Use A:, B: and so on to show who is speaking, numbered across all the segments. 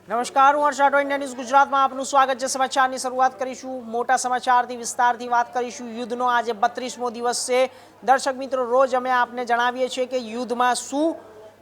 A: નમસ્કાર, હું હર્ષ Rathod, India news ગુજરાતમાં આપનું સ્વાગત છે। સમાચારની શરૂઆત કરીશું મોટા સમાચારથી, વિસ્તારથી વાત કરીશું। યુદ્ધનો આજે 32મો દિવસ છે। દર્શક મિત્રો, રોજ અમે આપને જણાવીએ છીએ કે યુદ્ધમાં શું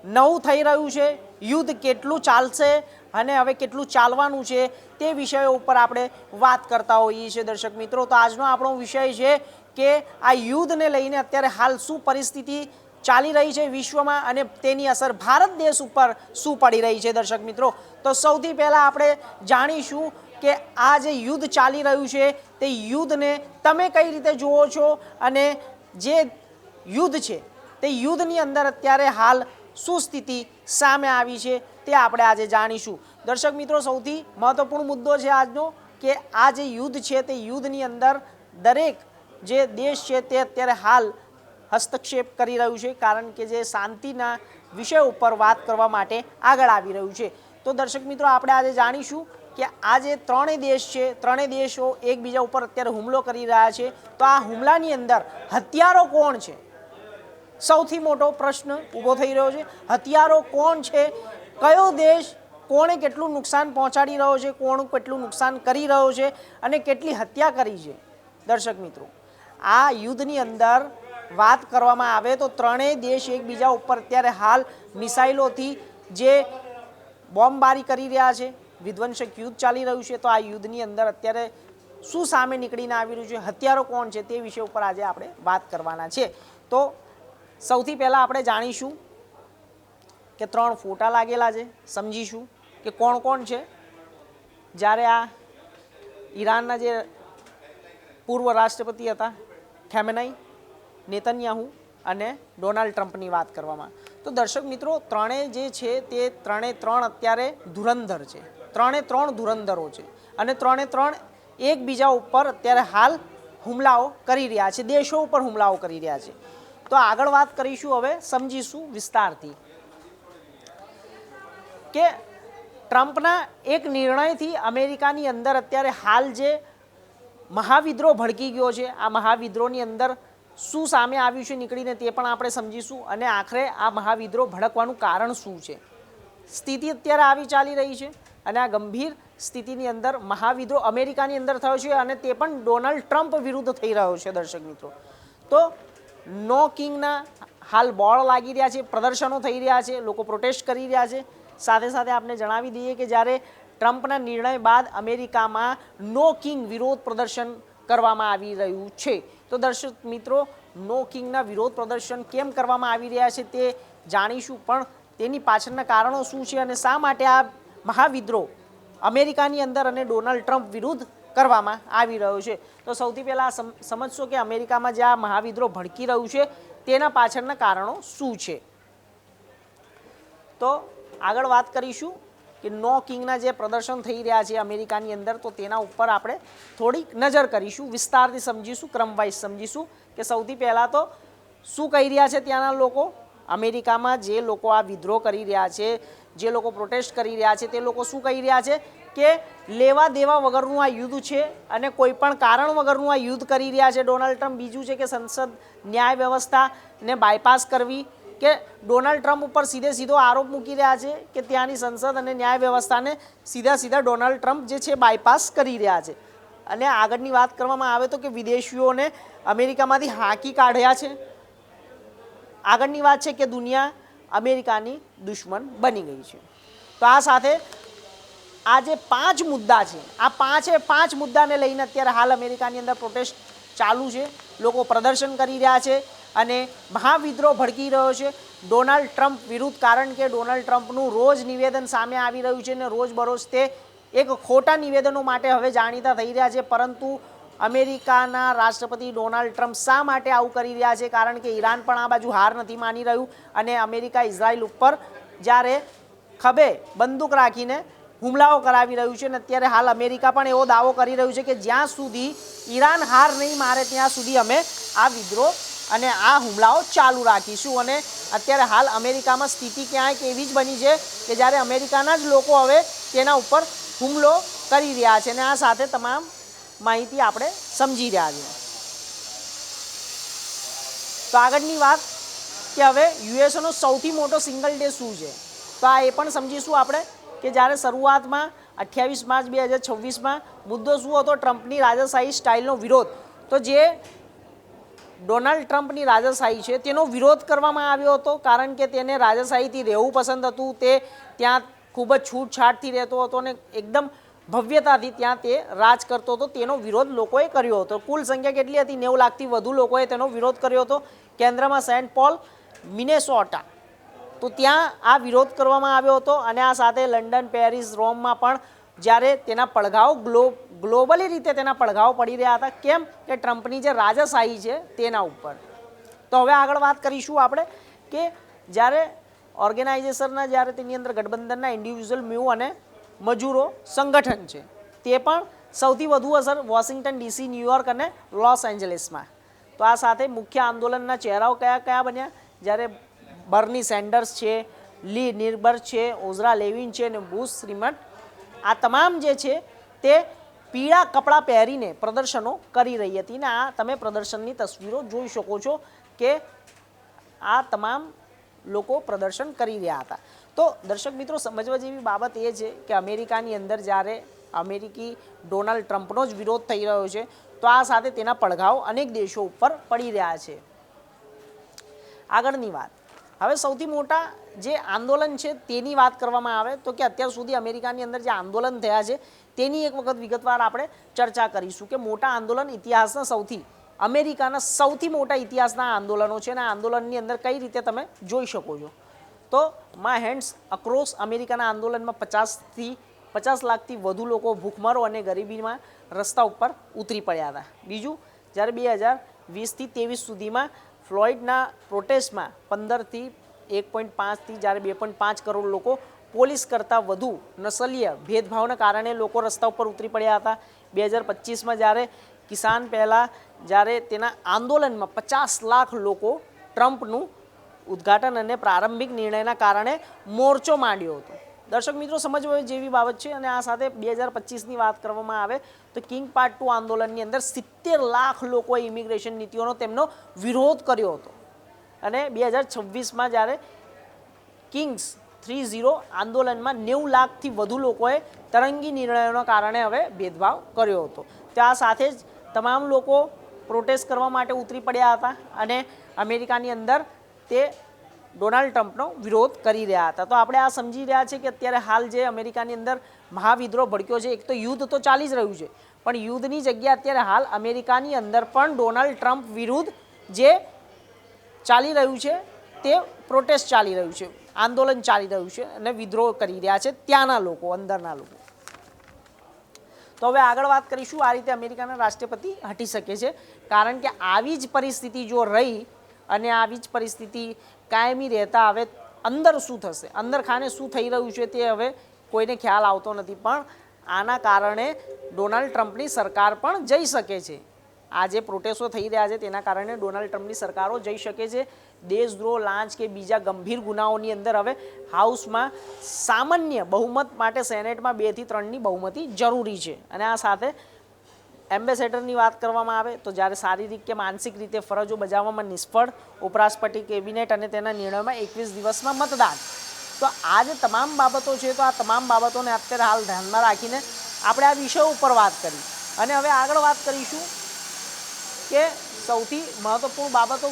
A: નવું થઈ રહ્યું છે, યુદ્ધ કેટલું ચાલશે અને હવે કેટલું ચાલવાનું છે તે વિષયો ઉપર આપણે વાત કરતા હોઈએ છીએ। દર્શક મિત્રો, તો આજનો આપણો વિષય છે કે આ યુદ્ધને લઈને અત્યારે હાલ શું પરિસ્થિતિ ચાલી રહી છે વિશ્વમાં અને તેની અસર ભારત દેશ ઉપર શું પડી રહી છે। દર્શક મિત્રો, તો સૌથી પહેલાં આપણે જાણીશું કે આ જે યુદ્ધ ચાલી રહ્યું છે તે યુદ્ધને તમે કઈ રીતે જુઓ છો અને જે યુદ્ધ છે તે યુદ્ધની અંદર અત્યારે હાલ શું સ્થિતિ સામે આવી છે તે આપણે આજે જાણીશું। દર્શક મિત્રો, સૌથી મહત્વપૂર્ણ મુદ્દો છે આજનો કે આ જે યુદ્ધ છે તે યુદ્ધની અંદર દરેક જે દેશ છે તે અત્યારે હાલ હસ્તક્ષેપ કરી રહ્યું છે, કારણ કે જે શાંતિના વિષય ઉપર વાત કરવા માટે આગળ આવી રહ્યું છે। તો દર્શક મિત્રો, આપણે આજે જાણીશું કે આ જે ત્રણેય દેશ છે, ત્રણેય દેશો એકબીજા ઉપર અત્યારે હુમલો કરી રહ્યા છે, તો આ હુમલાની અંદર હથિયારો કોણ છે, સૌથી મોટો પ્રશ્ન ઊભો થઈ રહ્યો છે। હથિયારો કોણ છે, કયો દેશ કોણે કેટલું નુકસાન પહોંચાડી રહ્યો છે, કોણ કેટલું નુકસાન કરી રહ્યો છે અને કેટલી હત્યા કરી છે। દર્શક મિત્રો, આ યુદ્ધની અંદર વાત કરવામાં આવે તો ત્રણેય દેશ એકબીજા ઉપર અત્યારે હાલ મિસાઇલોથી જે બોમ્બબારી કરી રહ્યા છે, વિધ્વંસક યુદ્ધ ચાલી રહ્યું છે। તો આ યુદ્ધની અંદર અત્યારે શું સામે નીકળીને આવી રહ્યું છે, હથિયારો કોણ છે તે વિષય ઉપર આજે આપણે વાત કરવાના છે। તો સૌથી પહેલાં આપણે જાણીશું કે 3 ફોટા લાગેલા છે, સમજીશું કે કોણ કોણ છે। જ્યારે આ ઈરાનના જે પૂર્વ રાષ્ટ્રપતિ હતા ખેમેનેઈ, નેતન્યાહુ અને ડોનાલ્ડ ટ્રમ્પની વાત કરવામાં તો દર્શક મિત્રો, ત્રણેય જે છે તે ત્રણ અત્યારે ધુરંધર છે, ત્રણ ધુરંધરો છે અને ત્રણ એકબીજા ઉપર અત્યારે હાલ હુમલાઓ કરી રહ્યા છે, દેશો ઉપર હુમલાઓ કરી રહ્યા છે। તો આગળ વાત કરીશું, હવે સમજીશું વિસ્તારથી કે ટ્રમ્પના એક નિર્ણયથી અમેરિકાની અંદર અત્યારે હાલ જે મહાવિદ્રોહ ભડકી ગયો છે, આ મહાવિદ્રોહની અંદર શું સામે આવ્યું છે નીકળીને તે પણ આપણે સમજીશું અને આખરે આ મહાવિદ્રોહ ભડકવાનું કારણ શું છે, સ્થિતિ અત્યારે આવી ચાલી રહી છે અને આ ગંભીર સ્થિતિની અંદર મહાવિદ્રોહ અમેરિકાની અંદર થયો છે અને તે પણ ડોનાલ્ડ ટ્રમ્પ વિરુદ્ધ થઈ રહ્યો છે। દર્શક મિત્રો, તો નો કિંગના હાલ બોર્ડ લાગી રહ્યા છે, પ્રદર્શનો થઈ રહ્યા છે, લોકો પ્રોટેસ્ટ કરી રહ્યા છે। સાથે સાથે આપણે જણાવી દઈએ કે જ્યારે ટ્રમ્પના નિર્ણય બાદ અમેરિકામાં નો કિંગ વિરોધ પ્રદર્શન કરવામાં આવી રહ્યું છે। તો દર્શક મિત્રો, નો કિંગના વિરોધ પ્રદર્શન કેમ કરવામાં આવી રહ્યા છે તે જાણીશું, પણ તેની પાછળના કારણો શું છે અને શા માટે આ મહાવિદ્રોહ અમેરિકાની અંદર અને ડોનાલ્ડ ટ્રમ્પ વિરુદ્ધ કરવામાં આવી રહ્યો છે। તો સૌથી પહેલાં સમજશો કે અમેરિકામાં જે આ મહાવિદ્રોહ ભડકી રહ્યું છે તેના પાછળના કારણો શું છે। તો આગળ વાત કરીશું કે નો કિંગના જે પ્રદર્શન થઈ રહ્યા છે અમેરિકાની અંદર, તો તેના ઉપર આપણે થોડીક નજર કરીશું, વિસ્તારથી સમજીશું, ક્રમવાઇઝ સમજીશું કે સૌથી પહેલાં તો શું કહી રહ્યા છે ત્યાંના લોકો, અમેરિકામાં જે લોકો આ વિદ્રોહ કરી રહ્યા છે, જે લોકો પ્રોટેસ્ટ કરી રહ્યા છે તે લોકો શું કહી રહ્યા છે કે લેવા દેવા વગરનું આ યુદ્ધ છે અને કોઈ પણ કારણ વગરનું આ યુદ્ધ કરી રહ્યા છે ડોનાલ્ડ ટ્રમ્પ। બીજું છે કે સંસદ ન્યાય વ્યવસ્થાને બાયપાસ કરવી, કે ડોનાલ્ડ ટ્રમ્પ ઉપર સીધો આરોપ મૂકી રહ્યા છે કે ત્યાંની સંસદ અને ન્યાય વ્યવસ્થાને સીધા ડોનાલ્ડ ટ્રમ્પ જે છે બાયપાસ કરી રહ્યા છે। અને આગળની વાત કરવામાં આવે તો કે વિદેશીઓને અમેરિકામાંથી હાંકી કાઢ્યા છે। આગળની વાત છે કે દુનિયા અમેરિકાની દુશ્મન બની ગઈ છે। તો આ સાથે આ જે 5 મુદ્દા છે, આ પાંચ મુદ્દાને લઈને અત્યારે હાલ અમેરિકાની અંદર પ્રોટેસ્ટ ચાલુ છે, લોકો પ્રદર્શન કરી રહ્યા છે અને મહાવિદ્રોહ ભડકી રહ્યો છે ડોનાલ્ડ ટ્રમ્પ વિરુદ્ધ, કારણ કે ડોનાલ્ડ ટ્રમ્પનું રોજ નિવેદન સામે આવી રહ્યું છે અને રોજબરોજ તે એક ખોટા નિવેદનો માટે હવે જાણીતા થઈ રહ્યા છે। પરંતુ અમેરિકાના રાષ્ટ્રપતિ ડોનાલ્ડ ટ્રમ્પ શા માટે આવું કરી રહ્યા છે, કારણ કે ઈરાન પણ આ બાજુ હાર નથી માની રહ્યું અને અમેરિકા ઇઝરાયલ ઉપર જ્યારે ખભે બંદૂક રાખીને હુમલાઓ કરાવી રહ્યું છે અને અત્યારે હાલ અમેરિકા પણ એવો દાવો કરી રહ્યું છે કે જ્યાં સુધી ઈરાન હાર નહીં મારે ત્યાં સુધી અમે આ વિદ્રોહ અને આ હુમલાઓ ચાલુ રાખીશું। અને અત્યારે હાલ અમેરિકામાં સ્થિતિ ક્યાંય એવી જ બની છે કે જ્યારે અમેરિકાના જ લોકો હવે તેના ઉપર હુમલો કરી રહ્યા છે અને આ સાથે તમામ માહિતી આપણે સમજી રહ્યા છીએ। તો આગળની વાત કે હવે યુએસએનો સૌથી મોટો સિંગલ ડે શું છે, તો આ એ પણ સમજીશું આપણે કે જ્યારે શરૂઆતમાં 28 માર્ચ 2026માં મુદ્દો શું હતો? ટ્રમ્પની રાજાશાહી સ્ટાઇલનો વિરોધ. તો જે ડોનાલ્ડ ટ્રમ્પની રાજાશાહી છે તેનો વિરોધ કરવામાં આવ્યો હતો, કારણ કે તેને રાજાશાહીથી રહેવું પસંદ હતું. તે ત્યાં ખૂબ જ છૂટછાટથી રહેતો હતો અને એકદમ ભવ્યતાથી ત્યાં તે રાજ કરતો હતો. તેનો વિરોધ લોકોએ કર્યો હતો. કુલ સંખ્યા કેટલી હતી? 90 લાખથી વધુ લોકોએ તેનો વિરોધ કર્યો હતો. કેન્દ્રમાં સેન્ટ પોલ, મિનેસોટા, તો ત્યાં આ વિરોધ કરવામાં આવ્યો હતો. અને આ સાથે લંડન, પેરિસ, રોમમાં પણ જ્યારે તેના પડઘાઓ ગ્લોબલી રીતે તેના પડઘાઓ પડી રહ્યા હતા. કેમ કે ટ્રમ્પની જે રાજાશાહી છે તેના ઉપર. તો હવે આગળ વાત કરીશું આપણે કે જ્યારે ઓર્ગેનાઇઝેશનના જ્યારે તેની અંદર ગઠબંધનના ઇન્ડિવિજ્યુઅલ મ્યુ અને મજૂરો સંગઠન છે તે પણ સૌથી વધુ અસર વોશિંગ્ટન ડીસી, ન્યુયોર્ક અને લોસ એન્જલિસમાં. તો આ સાથે મુખ્ય આંદોલનના ચહેરાઓ કયા કયા બન્યા? જ્યારે બર્ની સેન્ડર્સ છે, લી નિર્બર છે, ઓઝરા લેવિન છે અને બુશ શ્રીમંત, આ તમામ જે છે તે પીળા કપડાં પહેરીને પ્રદર્શનો કરી રહી હતી. ને આ તમે પ્રદર્શનની તસવીરો જોઈ શકો છો કે આ તમામ લોકો પ્રદર્શન કરી રહ્યા હતા. તો દર્શક મિત્રો, સમજવા જેવી બાબત એ છે કે અમેરિકાની અંદર જ્યારે અમેરિકી ડોનાલ્ડ ટ્રમ્પનો જ વિરોધ થઈ રહ્યો છે, તો આ સાથે તેના પડઘાઓ અનેક દેશો ઉપર પડી રહ્યા છે. આગળની વાત, હવે સૌથી મોટા જે આંદોલન છે તેની વાત કરવામાં આવે તો કે અત્યાર સુધી અમેરિકાની અંદર જે આંદોલન થયા છે તેની એક વખત વિગતવાર આપણે ચર્ચા કરીશું કે મોટા આંદોલન ઇતિહાસના અમેરિકાના સૌથી મોટા ઇતિહાસના આંદોલનો છે અને આ આંદોલનની અંદર કઈ રીતે તમે જોઈ શકો છો. તો માય હેન્ડ્સ અક્રોસ અમેરિકાના આંદોલનમાં 50 લાખથી વધુ લોકો ભૂખમરો અને ગરીબીમાં રસ્તા ઉપર ઉતરી પડ્યા હતા. બીજું, જ્યારે 2020થી 23 સુધીમાં ફ્લોઇડના પ્રોટેસ્ટમાં 15થી 1.5થી જ્યારે 2.5 કરોડ લોકો પોલીસ કરતાં વધુ નસલીય ભેદભાવના કારણે લોકો રસ્તા ઉપર ઉતરી પડ્યા હતા. 2025માં જ્યારે કિસાન પહેલાં જ્યારે તેના આંદોલનમાં 50 લાખ લોકો ટ્રમ્પનું ઉદ્ઘાટન અને પ્રારંભિક નિર્ણયના કારણે મોરચો માંડ્યો હતો. દર્શક મિત્રો, સમજવા જેવી બાબત છે. અને આ સાથે 2025ની વાત કરવામાં આવે તો કિંગ પાર્ટ 2 આંદોલનની અંદર 70 લાખ લોકોએ ઇમિગ્રેશન નીતિઓનો તેમનો વિરોધ કર્યો હતો. અને 2026માં જ્યારે કિંગ્સ 30 આંદોલનમાં 90 લાખથી વધુ લોકોએ તરંગી નિર્ણયોના કારણે હવે ભેદભાવ કર્યો હતો. ત્યાં સાથે જ તમામ લોકો પ્રોટેસ્ટ કરવા માટે ઉતરી પડ્યા હતા અને અમેરિકાની અંદર તે ડોનાલ્ડ ટ્રમ્પનો વિરોધ કરી રહ્યા હતા. તો આપણે આ સમજી રહ્યા છે કે અત્યારે હાલ જે અમેરિકાની અંદર મહાવિદ્રોહ ભડક્યો છે, એક તો યુદ્ધ તો ચાલી જ રહ્યું છે, પણ યુદ્ધની જગ્યાએ અત્યારે હાલ અમેરિકાની અંદર પણ ડોનાલ્ડ ટ્રમ્પ વિરુદ્ધ જે ચાલી રહ્યું છે તે પ્રોટેસ્ટ ચાલી રહ્યું છે, આંદોલન ચાલી રહ્યું છે અને વિદ્રોહ કરી રહ્યા છે ત્યાંના લોકો, અંદરના લોકો. તો હવે આગળ વાત કરીશું. આ રીતે અમેરિકાના રાષ્ટ્રપતિ હટી શકે છે, કારણ કે આવી જ પરિસ્થિતિ જો રહી અને આવી જ પરિસ્થિતિ કાયમી રહેતા હવે અંદર શું થશે, અંદર ખાને શું થઈ રહ્યું છે તે હવે કોઈને ખ્યાલ આવતો નથી. પણ આના કારણે ડોનાલ્ડ ટ્રમ્પની સરકાર પણ જઈ શકે છે. આ જે પ્રોટેસ્ટો થઈ રહ્યા છે તેના કારણે ડોનાલ્ડ ટ્રમ્પની સરકારો જઈ શકે છે. દેશદ્રોહ, લાંચ કે બીજા ગંભીર ગુનાઓની અંદર હવે હાઉસમાં સામાન્ય બહુમત માટે સેનેટમાં 2 થી 3ની બહુમતી જરૂરી છે. અને આ સાથે એમ્બેસેડરની વાત કરવામાં આવે તો જ્યારે શારીરિક કે માનસિક રીતે ફરજો બજાવવામાં નિષ્ફળ, ઉપરાષ્ટ્રપતિ, કેબિનેટ અને તેના નિર્ણયોમાં 21 દિવસમાં મતદાન. તો આ જે તમામ બાબતો છે, તો આ તમામ બાબતોને અત્યારે હાલ ધ્યાનમાં રાખીને આપણે આ વિષયો ઉપર વાત કરી. અને હવે આગળ વાત કરીશું કે સૌથી મહત્વપૂર્ણ બાબતો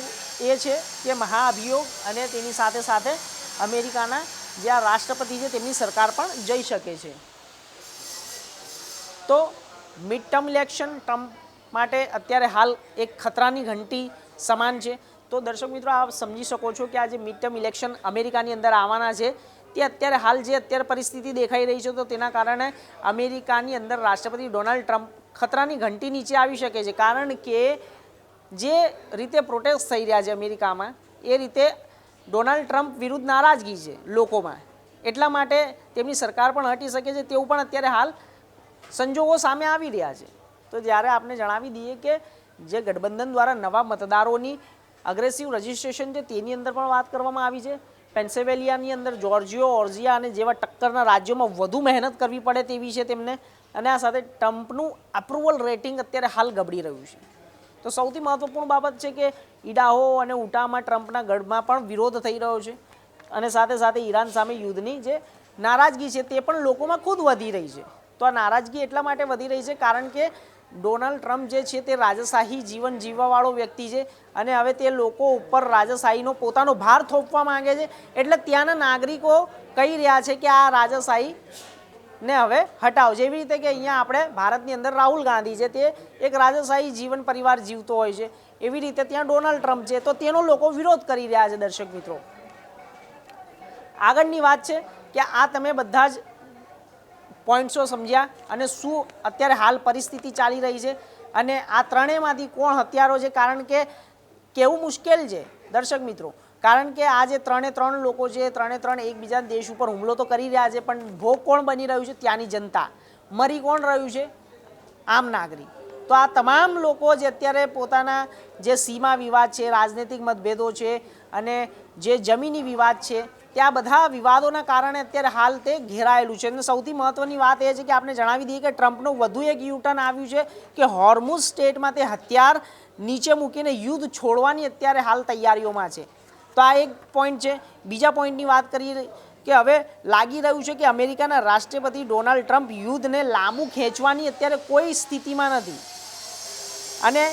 A: એ છે કે મહાઅભિયોગ અને તેની સાથે સાથે અમેરિકાના જે આ રાષ્ટ્રપતિ છે તેમની સરકાર પણ જઈ શકે છે. તો મિડ ટર્મ ઇલેક્શન ટ્રમ્પ માટે અત્યારે હાલ એક ખતરાની ઘંટી સમાન છે. તો દર્શક મિત્રો, આપ સમજી શકો છો કે આ જે મિડ ટર્મ ઇલેક્શન અમેરિકાની અંદર આવવાના છે તે અત્યારે હાલ જે અત્યારે પરિસ્થિતિ દેખાઈ રહી છે, તો તેના કારણે અમેરિકાની અંદર રાષ્ટ્રપતિ ડોનાલ્ડ ટ્રમ્પ ખતરાની ઘંટી નીચે આવી શકે છે. કારણ કે જે રીતે પ્રોટેસ્ટ થઈ રહ્યા છે અમેરિકામાં, એ રીતે ડોનાલ્ડ ટ્રમ્પ વિરુદ્ધ નારાજગી છે લોકોમાં, એટલા માટે તેમની સરકાર પણ હટી શકે છે તેવું પણ અત્યારે હાલ સંજોગો સામે આવી રહ્યા છે. તો જ્યારે આપણે જણાવી દઈએ કે જે ગઠબંધન દ્વારા નવા મતદારોની અગ્રેસિવ રજિસ્ટ્રેશન છે તેની અંદર પણ વાત કરવામાં આવી છે. પેન્સિલ્વેનિયાની અંદર જોર્જિયા, ઓર્જિયા અને જેવા ટક્કરના રાજ્યોમાં વધુ મહેનત કરવી પડે તેવી છે તેમને. અને આ સાથે ટ્રમ્પનું અપ્રુવલ રેટિંગ અત્યારે હાલ ગબડી રહ્યું છે. તો સૌથી મહત્વપૂર્ણ બાબત છે કે ઇડાહો અને ઉટામાં ટ્રમ્પના ગઢમાં પણ વિરોધ થઈ રહ્યો છે. અને સાથે સાથે ઈરાન સામે યુદ્ધની જે નારાજગી છે તે પણ લોકોમાં ખુદ વધી રહી છે. તો આ નારાજગી એટલા માટે વધી રહી છે કારણ કે ડોનાલ્ડ ટ્રમ્પ જે છે તે રાજાશાહી જીવન જીવવાવાળો વ્યક્તિ છે અને હવે તે લોકો ઉપર રાજાશાહીનો પોતાનો ભાર થોપવા માંગે છે. એટલે ત્યાંના નાગરિકો કહી રહ્યા છે કે આ રાજાશાહી ને હવે હટાવો. જેવી રીતે કે અહીંયા આપણે ભારતની અંદર રાહુલ ગાંધી છે તે એક રાજાશાહી જીવન પરિવાર જીવતો હોય છે, એવી રીતે ત્યાં ડોનાલ્ડ ટ્રમ્પ છે તો તેનો લોકો વિરોધ કરી રહ્યા છે. દર્શક મિત્રો, આગળની વાત છે કે આ તમે બધા જ પોઈન્ટ્સો સમજ્યા અને શું અત્યારે હાલ પરિસ્થિતિ ચાલી રહી છે અને આ ત્રણેયમાંથી કોણ હત્યારો છે. કારણ કે કેવું મુશ્કેલ છે દર્શક મિત્રો, કારણ કે આ જે ત્રણ લોકો છે ત્રણ એકબીજાના દેશ ઉપર હુમલો તો કરી રહ્યા છે પણ ભોગ કોણ બની રહ્યું છે? ત્યાંની જનતા. મરી કોણ રહ્યું છે? આમ નાગરિક. તો આ તમામ લોકો જે અત્યારે પોતાના જે સીમા વિવાદ છે, રાજનૈતિક મતભેદો છે અને જે જમીની વિવાદ છે ત્યાં બધા વિવાદોના કારણે અત્યારે હાલ તે ઘેરાયેલું છે. અને સૌથી મહત્ત્વની વાત એ છે કે આપણે જણાવી દઈએ કે ટ્રમ્પનું વધુ એક યુટર્ન આવ્યું છે કે હોર્મુઝ સ્ટેટમાં તે હથિયાર નીચે મૂકીને યુદ્ધ છોડવાની અત્યારે હાલ તૈયારીઓમાં છે. તો આ એક પોઈન્ટ છે. બીજા પોઈન્ટની વાત કરીએ કે હવે લાગી રહ્યું છે કે અમેરિકાના રાષ્ટ્રપતિ ડોનાલ્ડ ટ્રમ્પ યુદ્ધને લાંબુ ખેંચવાની અત્યારે કોઈ સ્થિતિમાં નથી અને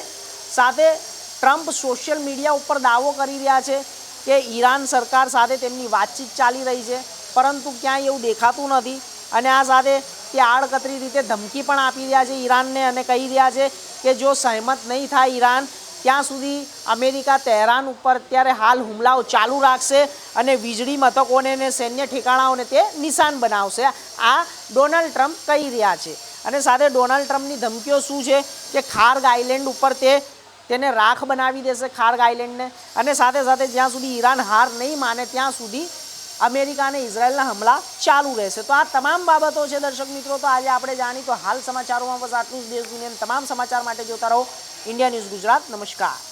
A: સાથે ટ્રમ્પ સોશિયલ મીડિયા ઉપર દાવો કરી રહ્યા છે કે ઈરાન સરકાર સાથે તેમની વાતચીત ચાલી રહી છે પરંતુ ક્યાંય એવું દેખાતું નથી અને આ સાથે તે આડકતરી રીતે ધમકી પણ આપી રહ્યા છે ઈરાનને અને કહી રહ્યા છે કે જો સહેમત નહીં થાય ઈરાન ત્યાં સુધી અમેરિકા તહેરાન ઉપર અત્યારે હાલ હુમલાઓ ચાલુ રાખશે અને વીજળી મથકોને અને સૈન્ય ઠેકાણાઓને તે નિશાન બનાવશે. આ ડોનાલ્ડ ટ્રમ્પ કહી રહ્યા છે અને સાથે ડોનાલ્ડ ટ્રમ્પની ધમકીઓ શું છે કે ખાર્ગ આઇલેન્ડ ઉપર તેને રાખ બનાવી દેશે, ખાર્ગ આઇલેન્ડને, અને સાથે સાથે જ્યાં સુધી ઈરાન હાર નહીં માને ત્યાં સુધી અમેરિકા અને ઇઝરાયલના હુમલા ચાલુ રહેશે. તો આ તમામ બાબતો છે દર્શક મિત્રો. તો આજે આપણે જાણી તો હાલ સમાચારોમાં બસ આટલું જ. દેશ દુનિયાના તમામ સમાચાર માટે જોતા રહો ઇન્ડિયા ન્યૂઝ ગુજરાત. નમસ્કાર.